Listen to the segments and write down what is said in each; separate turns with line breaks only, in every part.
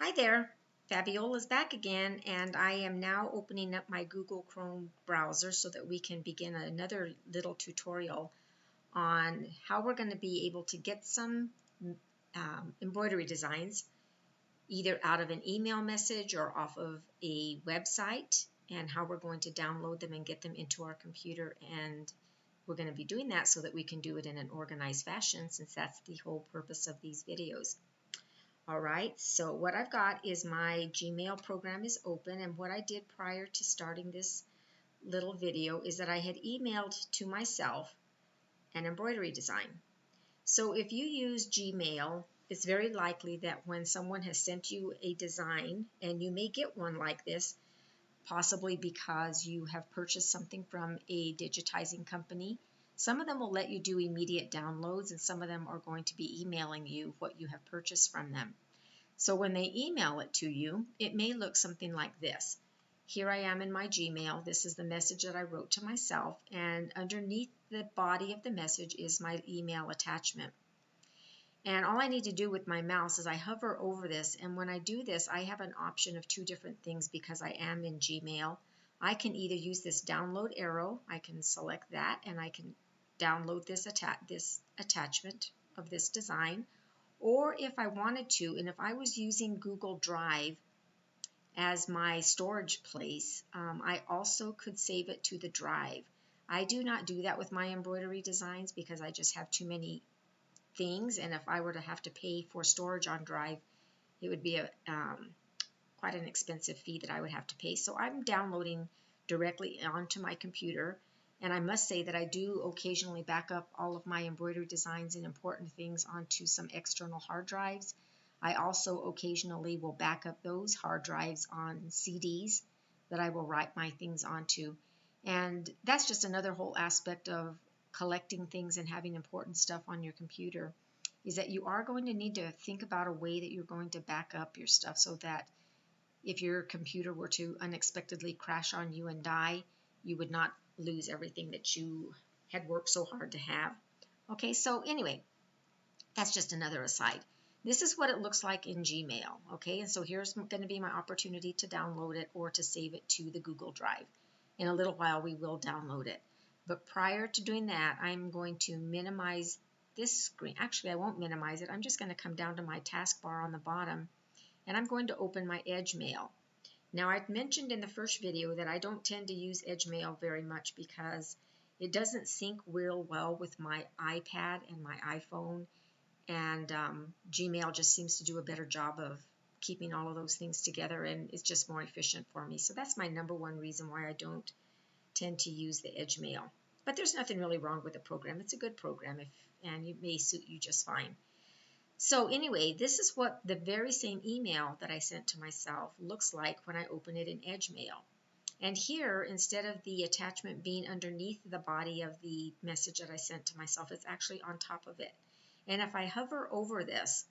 Hi there, Fabiola's back again, and I am now opening up my Google Chrome browser so that we can begin another little tutorial on how we're going to be able to get some embroidery designs either out of an email message or off of a website, and how we're going to download them and get them into our computer. And we're going to be doing that so that we can do it in an organized fashion, since that's the whole purpose of these videos. All right, so what I've got is my Gmail program is open, and what I did prior to starting this little video is that I had emailed to myself an embroidery design. So if you use Gmail, it's very likely that when someone has sent you a design, and you may get one like this, possibly because you have purchased something from a digitizing company. Some of them will let you do immediate downloads, and some of them are going to be emailing you what you have purchased from them. So when they email it to you, it may look something like this. Here I am in my Gmail. This is the message that I wrote to myself, and underneath the body of the message is my email attachment. And all I need to do with my mouse is I hover over this, and when I do this, I have an option of two different things because I am in Gmail. I can either use this download arrow, I can select that, and I can download this attachment of this design. Or if I wanted to, and if I was using Google Drive as my storage place, I also could save it to the drive. I do not do that with my embroidery designs because I just have too many things, and if I were to have to pay for storage on Drive, it would be quite an expensive fee that I would have to pay. So I'm downloading directly onto my computer, and I must say that I do occasionally back up all of my embroidery designs and important things onto some external hard drives. I also occasionally will back up those hard drives on CDs that I will write my things onto. And that's just another whole aspect of collecting things and having important stuff on your computer, is that you are going to need to think about a way that you're going to back up your stuff so that if your computer were to unexpectedly crash on you and die, you would not lose everything that you had worked so hard to have. Okay, so anyway, that's just another aside. This is what it looks like in Gmail, okay? And so here's going to be my opportunity to download it or to save it to the Google Drive. In a little while, we will download it. But prior to doing that, I'm going to minimize this screen. Actually, I won't minimize it. I'm just going to come down to my taskbar on the bottom, and I'm going to open my Edge Mail. Now, I've mentioned in the first video that I don't tend to use Edge Mail very much because it doesn't sync real well with my iPad and my iPhone, and Gmail just seems to do a better job of keeping all of those things together, and it's just more efficient for me. So that's my number one reason why I don't tend to use the Edge Mail. But there's nothing really wrong with the program. It's a good program, and it may suit you just fine. So anyway, this is what the very same email that I sent to myself looks like when I open it in Edge Mail. And here, instead of the attachment being underneath the body of the message that I sent to myself, it's actually on top of it. And if I hover over this,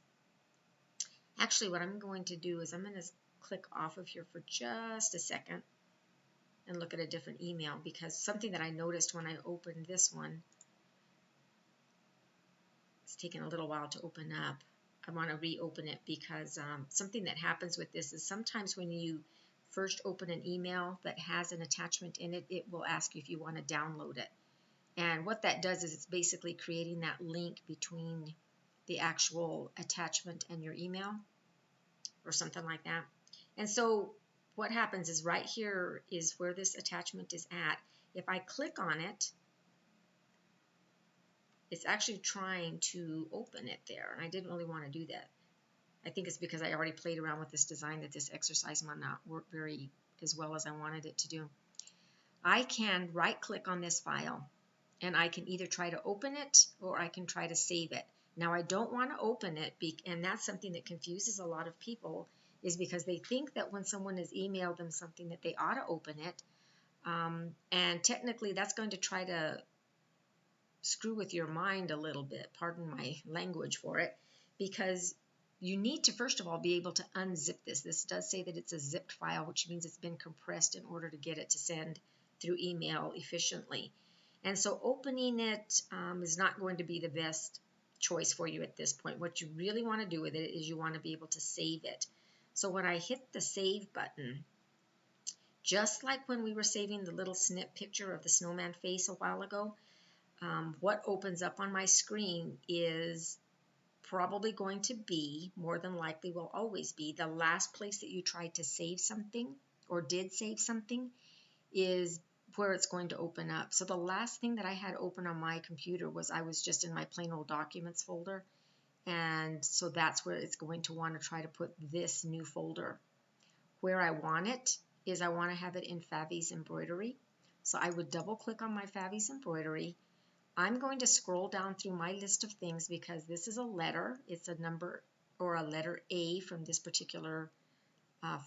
actually what I'm going to do is I'm going to click off of here for just a second and look at a different email, because something that I noticed when I opened this one, it's taken a little while to open up. I want to reopen it because something that happens with this is sometimes when you first open an email that has an attachment in it, it will ask you if you want to download it. And what that does is it's basically creating that link between the actual attachment and your email or something like that. And so what happens is right here is where this attachment is at. If I click on it, it's actually trying to open it there, and I didn't really want to do that. I think it's because I already played around with this design that this exercise might not work very as well as I wanted it to do. I can right click on this file, and I can either try to open it or I can try to save it. Now I don't want to open it, and that's something that confuses a lot of people, is because they think that when someone has emailed them something that they ought to open it, and technically that's going to try to screw with your mind a little bit, pardon my language for it, because you need to first of all be able to unzip this. This does say that it's a zipped file, which means it's been compressed in order to get it to send through email efficiently. And so opening it is not going to be the best choice for you at this point. What you really want to do with it is you want to be able to save it. So when I hit the save button, just like when we were saving the little snip picture of the snowman face a while ago, what opens up on my screen is probably going to be, more than likely will always be, the last place that you tried to save something or did save something is where it's going to open up. So the last thing that I had open on my computer was I was just in my plain old documents folder, and so that's where it's going to want to try to put this new folder. Where I want it is I want to have it in Favi's embroidery. So I would double click on my Favi's embroidery. I'm going to scroll down through my list of things because this is a letter. It's a number or a letter A from this particular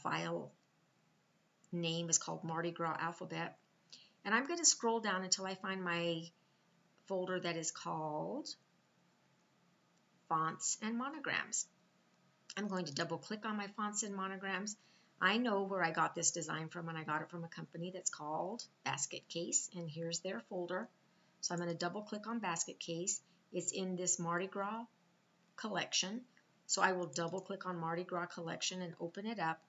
file name is called Mardi Gras Alphabet. And I'm going to scroll down until I find my folder that is called Fonts and Monograms. I'm going to double click on my fonts and monograms. I know where I got this design from, and I got it from a company that's called Basket Case, and here's their folder. So I'm going to double click on Basket Case. It's in this Mardi Gras collection. So I will double click on Mardi Gras collection and open it up.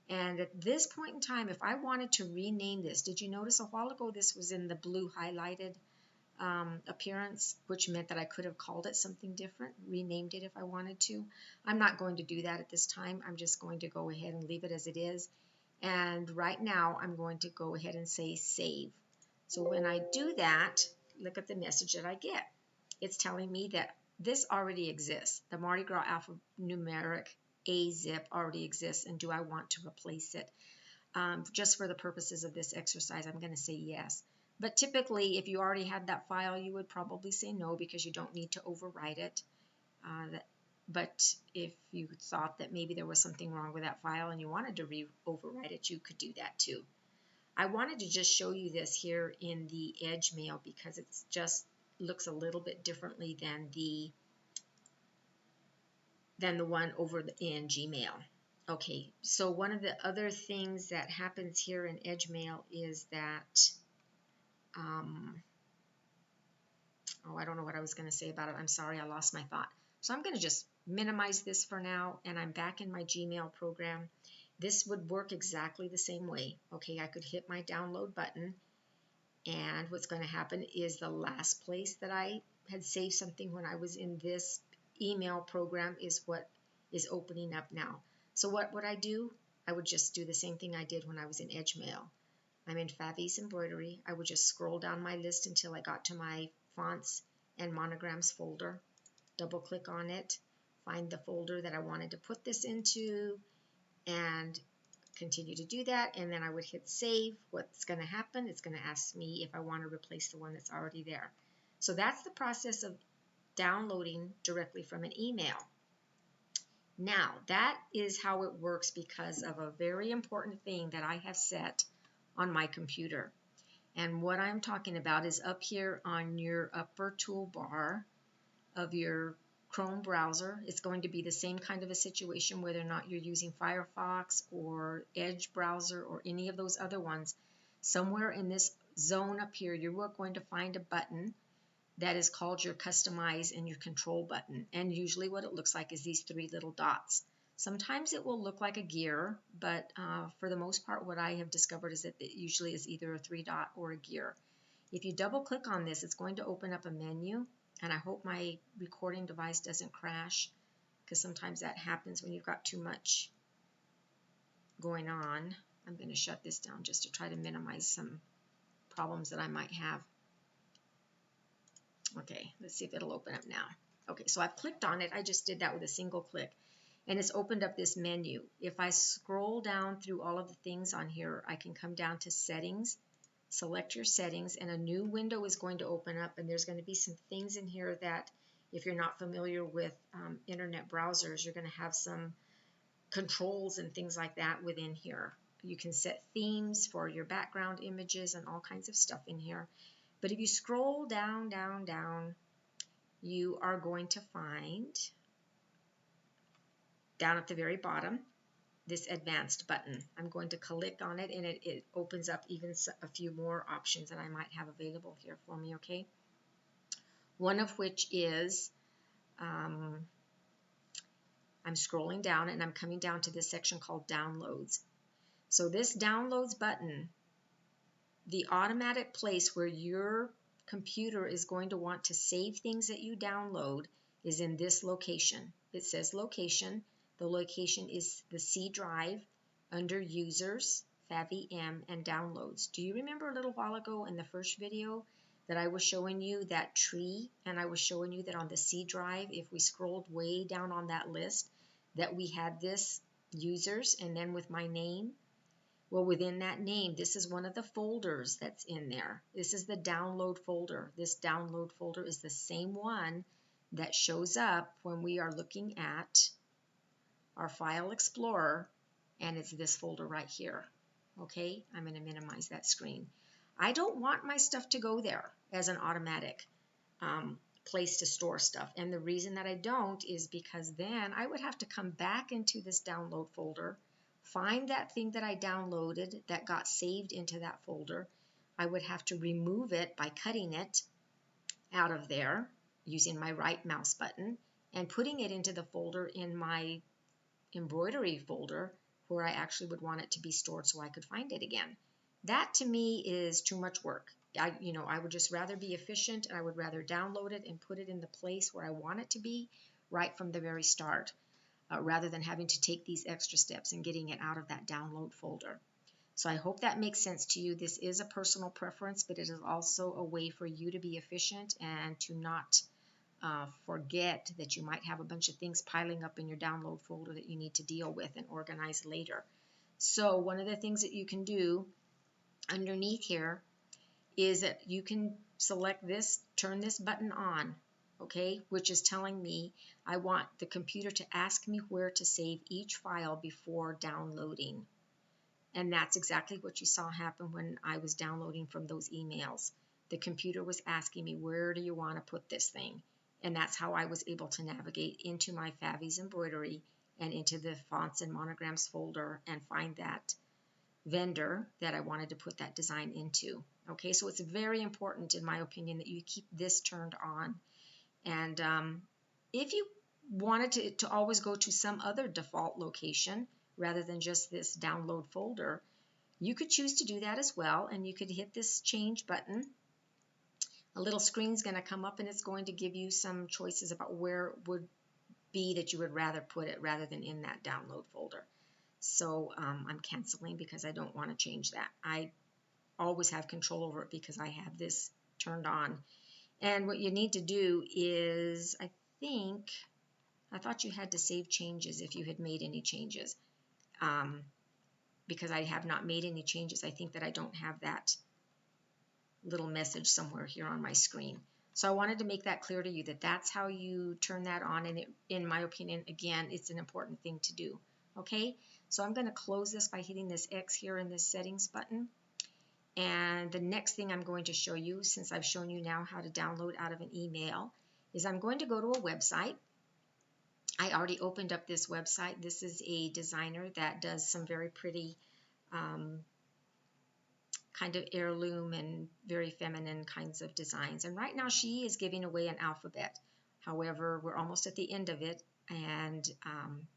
And at this point in time, if I wanted to rename this, did you notice a while ago this was in the blue highlighted appearance, which meant that I could have called it something different, renamed it if I wanted to. I'm not going to do that at this time. I'm just going to go ahead and leave it as it is. And right now, I'm going to go ahead and say save. So when I do that, look at the message that I get. It's telling me that this already exists. The Mardi Gras alphanumeric A zip already exists, and do I want to replace it? Just for the purposes of this exercise, I'm going to say yes. But typically, if you already had that file, you would probably say no because you don't need to overwrite it. But if you thought that maybe there was something wrong with that file and you wanted to overwrite it, you could do that too. I wanted to just show you this here in the Edge mail because it just looks a little bit differently than the one over in Gmail. Okay, so one of the other things that happens here in Edge mail is that oh, I don't know what I was going to say about it. I'm sorry, I lost my thought. So I'm going to just minimize this for now, and I'm back in my Gmail program. This would work exactly the same way. Okay, I could hit my download button, and what's going to happen is the last place that I had saved something when I was in this email program is what is opening up now. So what would I do? I would just do the same thing I did when I was in Edge mail. I'm in Favi's embroidery. I would just scroll down my list until I got to my fonts and monograms folder, double click on it, find the folder that I wanted to put this into, and continue to do that, and then I would hit save. What's going to happen? It's going to ask me if I want to replace the one that's already there. So that's the process of downloading directly from an email. Now, that is how it works because of a very important thing that I have set on my computer. And what I'm talking about is up here on your upper toolbar of your Chrome browser. It's going to be the same kind of a situation whether or not you're using Firefox or Edge browser or any of those other ones. Somewhere in this zone up here, you are going to find a button that is called your Customize and your Control button. And usually what it looks like is these three little dots. Sometimes it will look like a gear, but for the most part, what I have discovered is that it usually is either a 3-dot or a gear. If you double click on this, it's going to open up a menu, and I hope my recording device doesn't crash, because sometimes that happens when you've got too much going on. I'm going to shut this down just to try to minimize some problems that I might have. Okay, let's see if it'll open up now. Okay, so I've clicked on it. I just did that with a single click. And it's opened up this menu. If I scroll down through all of the things on here, I can come down to Settings, select your settings, and a new window is going to open up. And there's going to be some things in here that, if you're not familiar with internet browsers, you're going to have some controls and things like that within here. You can set themes for your background images and all kinds of stuff in here. But if you scroll down, down, down, you are going to find down at the very bottom this advanced button. I'm going to click on it, and it opens up even a few more options that I might have available here for me, okay? One of which is I'm scrolling down and I'm coming down to this section called Downloads. So this Downloads button, the automatic place where your computer is going to want to save things that you download is in this location. It says Location. The location is the C drive under Users, FAVIM, and Downloads. Do you remember a little while ago in the first video that I was showing you that tree, and I was showing you that on the C drive, if we scrolled way down on that list, that we had this Users and then with my name? Well, within that name, this is one of the folders that's in there. This is the download folder. This download folder is the same one that shows up when we are looking at our File Explorer, and it's this folder right here. Okay, I'm going to minimize that screen. I don't want my stuff to go there as an automatic place to store stuff. And the reason that I don't is because then I would have to come back into this download folder, find that thing that I downloaded that got saved into that folder. I would have to remove it by cutting it out of there using my right mouse button and putting it into the folder in my embroidery folder where I actually would want it to be stored so I could find it again. That to me is too much work. I would just rather be efficient, and I would rather download it and put it in the place where I want it to be right from the very start, rather than having to take these extra steps and getting it out of that download folder. So I hope that makes sense to you. This is a personal preference, but it is also a way for you to be efficient and to not forget that you might have a bunch of things piling up in your download folder that you need to deal with and organize later. So one of the things that you can do underneath here is that you can select this, turn this button on, okay, which is telling me I want the computer to ask me where to save each file before downloading. And that's exactly what you saw happen when I was downloading from those emails. The computer was asking me, where do you want to put this thing? And that's how I was able to navigate into my Favi's embroidery and into the fonts and monograms folder and find that vendor that I wanted to put that design into. Okay, so it's very important, in my opinion, that you keep this turned on. And if you wanted to always go to some other default location rather than just this download folder, you could choose to do that as well, and you could hit this change button. A little screen's going to come up and it's going to give you some choices about where it would be that you would rather put it rather than in that download folder. So I'm canceling because I don't want to change that. I always have control over it because I have this turned on. And what you need to do is, I thought you had to save changes if you had made any changes. Because I have not made any changes, I think that I don't have that little message somewhere here on my screen. So I wanted to make that clear to you that that's how you turn that on, and in my opinion, again, it's an important thing to do. Okay, so I'm going to close this by hitting this X here in this settings button. And the next thing I'm going to show you, since I've shown you now how to download out of an email, is I'm going to go to a website. I already opened up this website. This is a designer that does some very pretty kind of heirloom and very feminine kinds of designs. And right now she is giving away an alphabet. However, we're almost at the end of it, and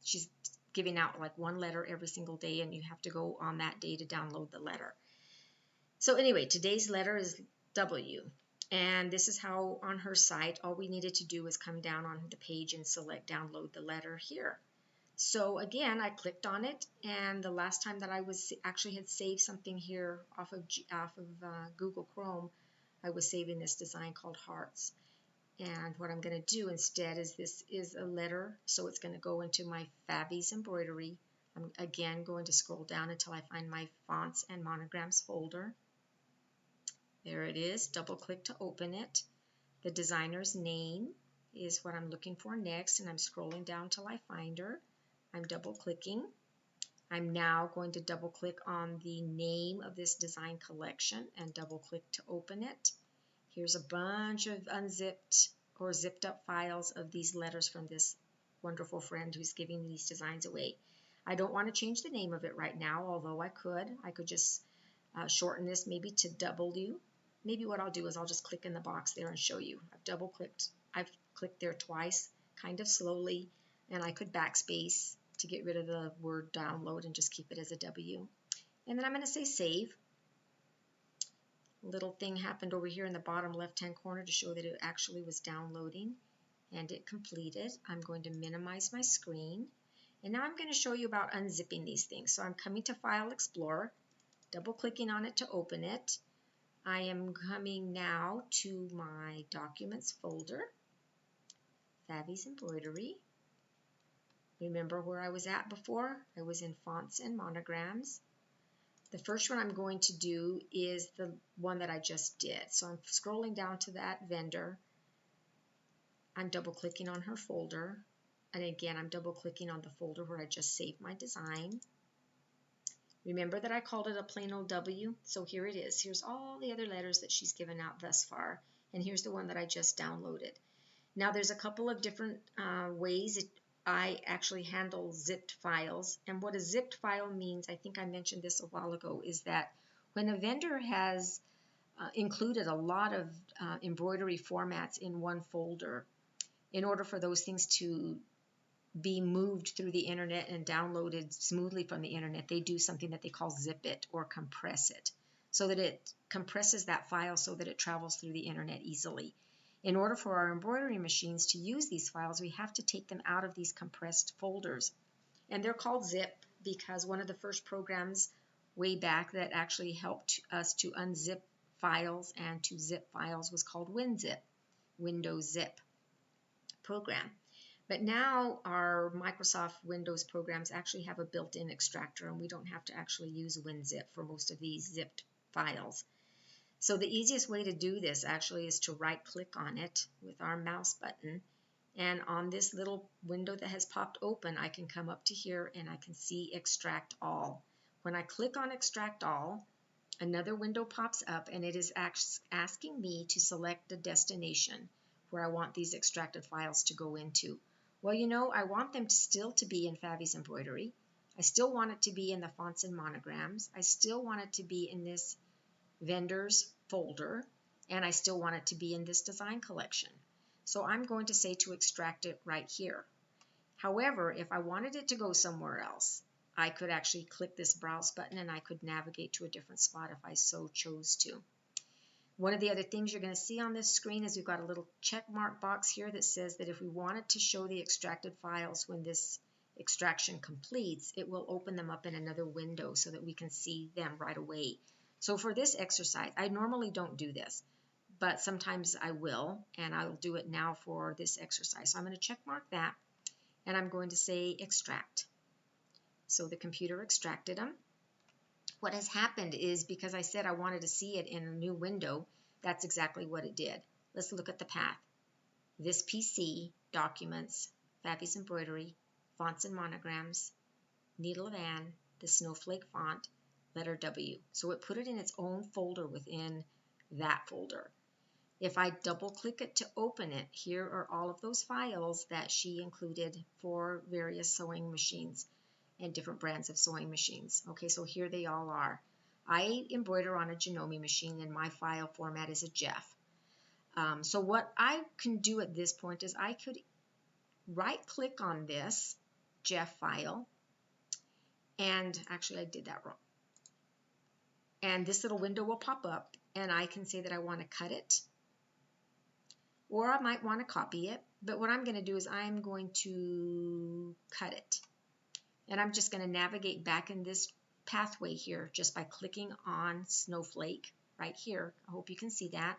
she's giving out like one letter every single day, and you have to go on that day to download the letter. So anyway, today's letter is W. And this is how on her site, all we needed to do was come down on the page and select download the letter here. So again, I clicked on it, and the last time that I was actually had saved something here off of Google Chrome, I was saving this design called Hearts. And what I'm going to do instead is, this is a letter, so it's going to go into my Favi's embroidery. I'm again going to scroll down until I find my fonts and monograms folder. There it is. Double click to open it. The designer's name is what I'm looking for next, and I'm scrolling down till I find her. I'm double clicking. I'm now going to double click on the name of this design collection and double click to open it. Here's a bunch of unzipped or zipped up files of these letters from this wonderful friend who's giving these designs away. I don't want to change the name of it right now, although I could just shorten this maybe to W. Maybe what I'll do is I'll just click in the box there and show you. I've clicked there twice, kind of slowly. and I could backspace to get rid of the word download and just keep it as a W. And then I'm going to say save. A little thing happened over here in the bottom left-hand corner to show that it actually was downloading, and it completed. I'm going to minimize my screen, and now I'm going to show you about unzipping these things. So I'm coming to File Explorer, double-clicking on it to open it. I am coming now to my Documents folder, Fabi's Embroidery. Remember where I was at before? I was in Fonts and Monograms. The first one I'm going to do is the one that I just did. So I'm scrolling down to that vendor. I'm double-clicking on her folder. And again, I'm double-clicking on the folder where I just saved my design. Remember that I called it a plain old W? So here it is. Here's all the other letters that she's given out thus far. And here's the one that I just downloaded. Now there's a couple of different ways I actually handle zipped files. And what a zipped file means, I think I mentioned this a while ago, is that when a vendor has included a lot of embroidery formats in one folder, in order for those things to be moved through the internet and downloaded smoothly from the internet, they do something that they call zip it or compress it, so that it compresses that file so that it travels through the internet easily. In order for our embroidery machines to use these files, we have to take them out of these compressed folders. And they're called zip because one of the first programs way back that actually helped us to unzip files and to zip files was called WinZip, Windows Zip program. But now our Microsoft Windows programs actually have a built-in extractor, and we don't have to actually use WinZip for most of these zipped files. So the easiest way to do this actually is to right-click on it with our mouse button, and on this little window that has popped open, I can come up to here and I can see Extract All. When I click on Extract All, another window pops up, and it is asking me to select the destination where I want these extracted files to go into. Well, you know, I want them still to be in Fabi's Embroidery. I still want it to be in the Fonts and Monograms. I still want it to be in this Vendors folder, and I still want it to be in this design collection. So I'm going to say to extract it right here. However, if I wanted it to go somewhere else, I could actually click this Browse button and I could navigate to a different spot if I so chose to. One of the other things you're going to see on this screen is we've got a little check mark box here that says that if we wanted to show the extracted files when this extraction completes, it will open them up in another window so that we can see them right away. So for this exercise, I normally don't do this, but sometimes I will, and I'll do it now for this exercise. So I'm going to check mark that, and I'm going to say extract. So the computer extracted them. What has happened is because I said I wanted to see it in a new window, that's exactly what it did. Let's look at the path. This PC, Documents, Fabi's Embroidery, Fonts and Monograms, Needle of Anne, the Snowflake font, letter W. So it put it in its own folder within that folder. If I double click it to open it, here are all of those files that she included for various sewing machines and different brands of sewing machines. Okay, so here they all are. I embroider on a Janome machine, and my file format is a JEF. So what I can do at this point is I could right-click on this JEF file, and actually I did that wrong. And this little window will pop up, and I can say that I want to cut it, or I might want to copy it. But what I'm going to do is I'm going to cut it. And I'm just going to navigate back in this pathway here just by clicking on Snowflake right here. I hope you can see that.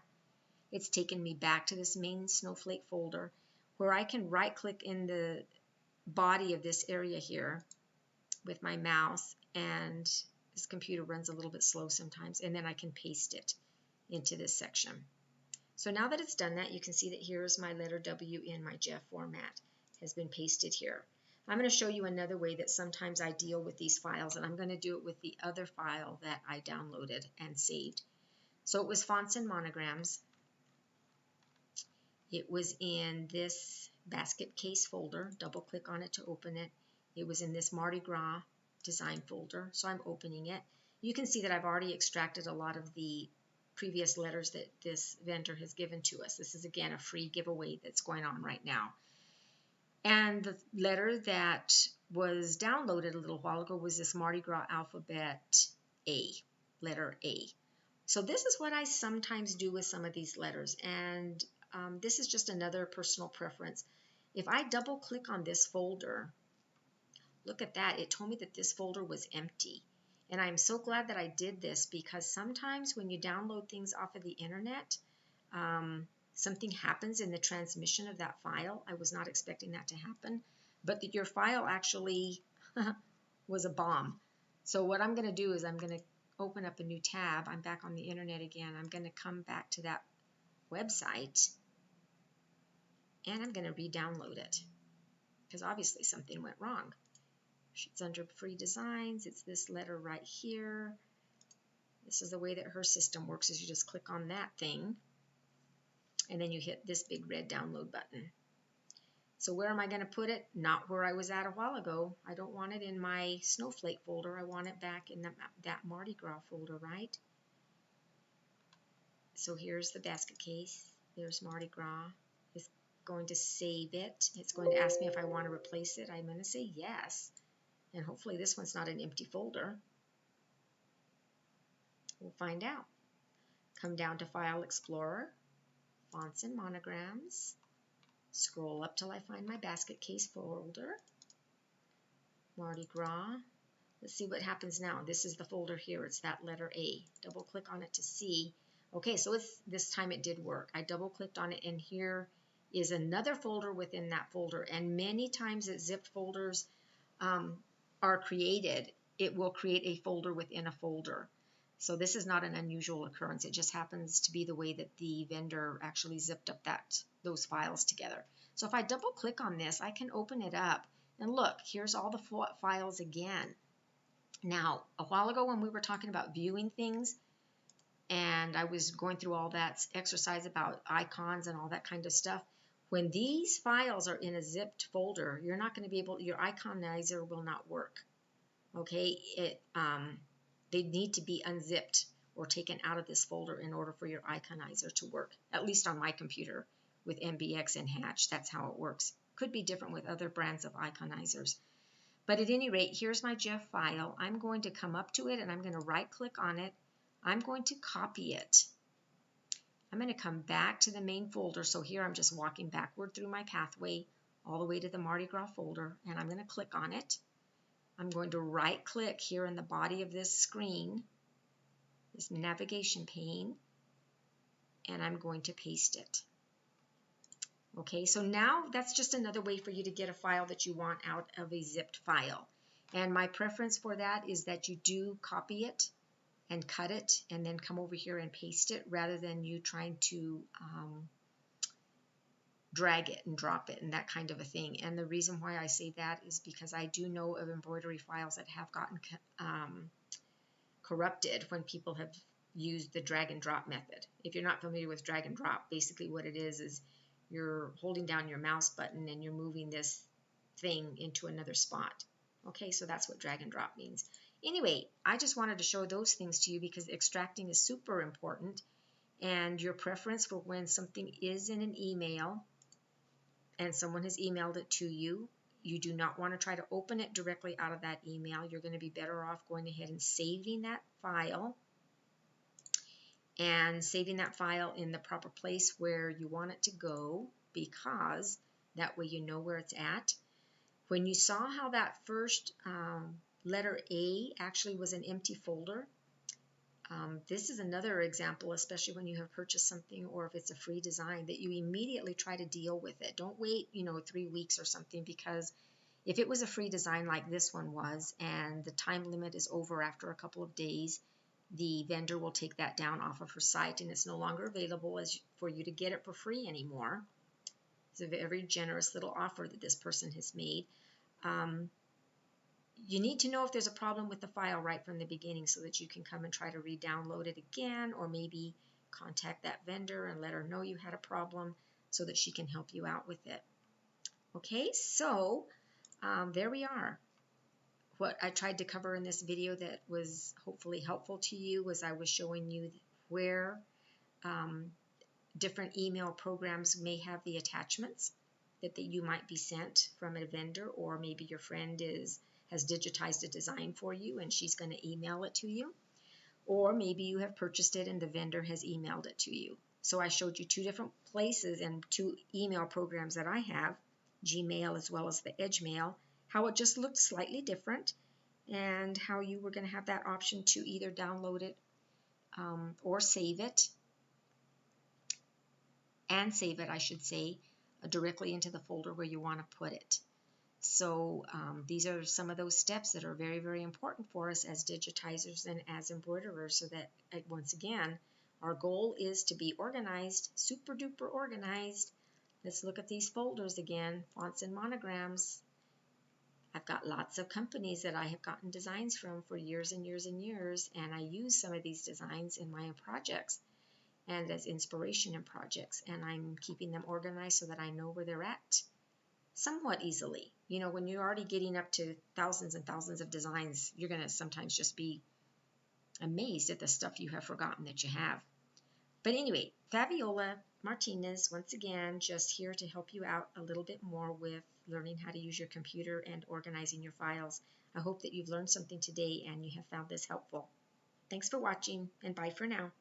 It's taken me back to this main Snowflake folder where I can right click in the body of this area here with my mouse, and this computer runs a little bit slow sometimes, and then I can paste it into this section. So now that it's done that, you can see that here is my letter W in my JEF format has been pasted here. I'm going to show you another way that sometimes I deal with these files, and I'm going to do it with the other file that I downloaded and saved. So it was Fonts and Monograms. It was in this basket case folder. Double click on it to open it. It was in this Mardi Gras design folder, so I'm opening it. You can see that I've already extracted a lot of the previous letters that this vendor has given to us. This is again a free giveaway that's going on right now. And the letter that was downloaded a little while ago was this Mardi Gras alphabet A, letter A. So this is what I sometimes do with some of these letters, and this is just another personal preference. If I double click on this folder, look at that, it told me that this folder was empty. And I'm so glad that I did this, because sometimes when you download things off of the internet, something happens in the transmission of that file. I was not expecting that to happen, but that your file actually was a bomb. So what I'm going to do is I'm going to open up a new tab. I'm back on the internet again. I'm going to come back to that website, and I'm going to re-download it, because obviously something went wrong. It's under free designs. It's this letter right here. This is the way that her system works, is you just click on that thing, and then you hit this big red download button. So where am I going to put it? Not where I was at a while ago. I don't want it in my snowflake folder. I want it back in that Mardi Gras folder, right? So here's the basket case. There's Mardi Gras. It's going to save it. It's going to ask me if I want to replace it. I'm going to say yes. And hopefully this one's not an empty folder. We'll find out. Come down to File Explorer, Fonts and Monograms. Scroll up till I find my basket case folder. Mardi Gras. Let's see what happens now. This is the folder here. It's that letter A. Double click on it to see. Okay, so this time it did work. I double clicked on it, and here is another folder within that folder. And many times that zipped folders are created, it will create a folder within a folder. So this is not an unusual occurrence. It just happens to be the way that the vendor actually zipped up those files together. So if I double click on this, I can open it up, and look, here's all the files again. Now, a while ago when we were talking about viewing things, and I was going through all that exercise about icons and all that kind of stuff, when these files are in a zipped folder, you're not going to be able, your iconizer will not work. Okay, they need to be unzipped or taken out of this folder in order for your iconizer to work, at least on my computer with MBX and Hatch. That's how it works. Could be different with other brands of iconizers. But at any rate, here's my GIF file. I'm going to come up to it, and I'm going to right-click on it. I'm going to copy it. I'm going to come back to the main folder. So here I'm just walking backward through my pathway all the way to the Mardi Gras folder, and I'm going to click on it. I'm going to right-click here in the body of this screen, this navigation pane, and I'm going to paste it. Okay, so now that's just another way for you to get a file that you want out of a zipped file. And my preference for that is that you do copy it and cut it and then come over here and paste it, rather than you trying to drag it and drop it and that kind of a thing. And the reason why I say that is because I do know of embroidery files that have gotten corrupted when people have used the drag and drop method. If you're not familiar with drag and drop, basically what it is you're holding down your mouse button and you're moving this thing into another spot. Okay, so that's what drag and drop means. Anyway, I just wanted to show those things to you because extracting is super important, and your preference for when something is in an email and someone has emailed it to you, you do not want to try to open it directly out of that email. You're going to be better off going ahead and saving that file, and saving that file in the proper place where you want it to go, because that way you know where it's at. When you saw how that first letter A actually was an empty folder, this is another example, especially when you have purchased something or if it's a free design, that you immediately try to deal with it. Don't wait, 3 weeks or something, because if it was a free design like this one was and the time limit is over after a couple of days, the vendor will take that down off of her site, and it's no longer available for you to get it for free anymore. It's a very generous little offer that this person has made. You need to know if there's a problem with the file right from the beginning so that you can come and try to re-download it again, or maybe contact that vendor and let her know you had a problem so that she can help you out with it. Okay, so there we are. What I tried to cover in this video that was hopefully helpful to you was I was showing you where different email programs may have the attachments. that you might be sent from a vendor, or maybe your friend has digitized a design for you and she's going to email it to you, or maybe you have purchased it and the vendor has emailed it to you. So I showed you two different places and two email programs that I have, Gmail as well as the Edge Mail, how it just looked slightly different, and how you were going to have that option to either download it or save it, I should say, directly into the folder where you want to put it. So these are some of those steps that are very, very important for us as digitizers and as embroiderers, so that, once again, our goal is to be organized, super duper organized. Let's look at these folders again, fonts and monograms. I've got lots of companies that I have gotten designs from for years and years and years, and I use some of these designs in my projects and as inspiration in projects, and I'm keeping them organized so that I know where they're at somewhat easily. You know, when you're already getting up to thousands and thousands of designs, you're going to sometimes just be amazed at the stuff you have forgotten that you have. But anyway, Fabiola Martinez, once again, just here to help you out a little bit more with learning how to use your computer and organizing your files. I hope that you've learned something today and you have found this helpful. Thanks for watching, and bye for now.